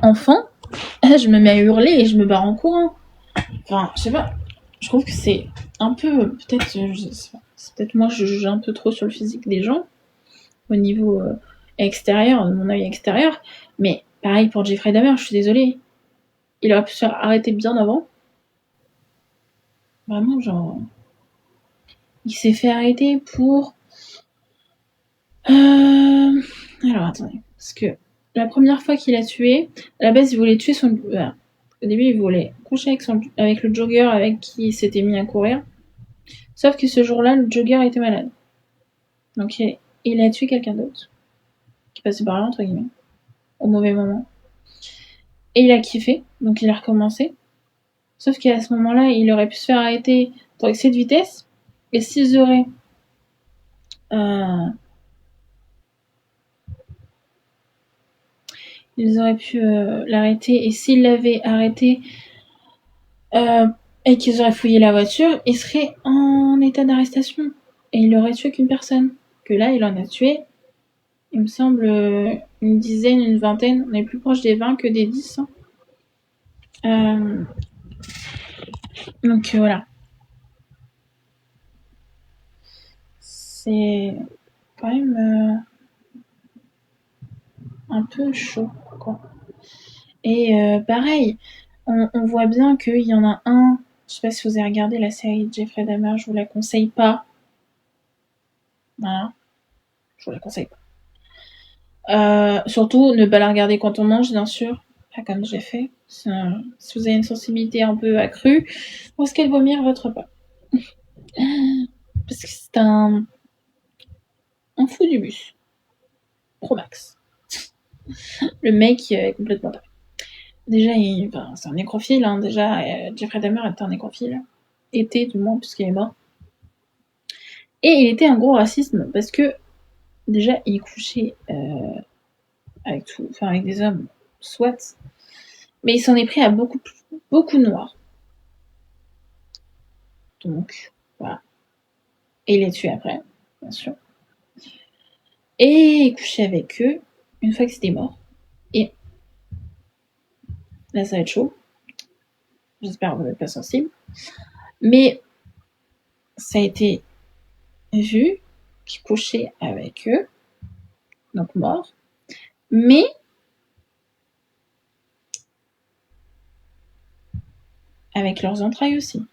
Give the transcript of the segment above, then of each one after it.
enfant, je me mets à hurler et je me barre en courant. Enfin, je sais pas. Je trouve que c'est un peu, peut-être, c'est peut-être moi je juge un peu trop sur le physique des gens au niveau extérieur, de mon œil extérieur. Mais pareil pour Jeffrey Dahmer, je suis désolée. Il aurait pu se faire arrêter bien avant. Vraiment, genre, il s'est fait arrêter pour. Alors attendez, parce que la première fois qu'il a tué, à la base il voulait tuer son. Au début, il voulait coucher avec le jogger avec qui il s'était mis à courir. Sauf que ce jour-là, le jogger était malade. Donc il a tué quelqu'un d'autre. Qui passait par là, entre guillemets. Au mauvais moment. Et il a kiffé, donc il a recommencé. Sauf qu'à ce moment-là, il aurait pu se faire arrêter pour excès de vitesse. Et s'ils auraient... ils auraient pu l'arrêter. Et s'ils l'avaient arrêté... et qu'ils auraient fouillé la voiture, il serait en état d'arrestation. Et il aurait tué qu'une personne. Que là, il en a tué, il me semble, une dizaine, une vingtaine. On est plus proche des 20 que des 10. Hein. Donc voilà. C'est quand même un peu chaud, quoi. Et pareil, on voit bien qu'il y en a un. Je sais pas si vous avez regardé la série de Jeffrey Dahmer, je vous la conseille pas. Voilà, je vous la conseille pas. Surtout, ne pas la regarder quand on mange, bien sûr. Pas comme j'ai fait. Si vous avez une sensibilité un peu accrue, risquez de vomir votre repas. Parce que c'est un fou du bus. Pro max. Le mec est complètement taré. Déjà, c'est un nécrophile. Hein. Déjà, Jeffrey Dahmer était un nécrophile. Était, du moins, puisqu'il est mort. Et il était un gros racisme parce que, déjà, il couchait avec tout, enfin, avec des hommes, soit. Mais il s'en est pris à beaucoup de noirs. Donc, voilà. Et il les tue après, bien sûr. Et il couchait avec eux une fois que c'était mort. Et là, ça va être chaud. J'espère que vous n'êtes pas sensible. Mais ça a été vu qu'il couchait avec eux, donc mort. Mais avec leurs entrailles aussi.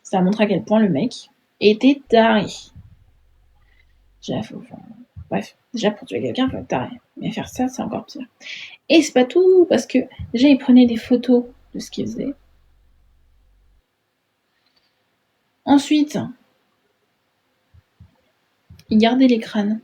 Ça montre à quel point le mec était taré. Bref, déjà pour tuer quelqu'un, il faut être taré. Mais faire ça, c'est encore pire. Et c'est pas tout, parce que déjà, il prenait des photos de ce qu'il faisait. Ensuite, il gardait les crânes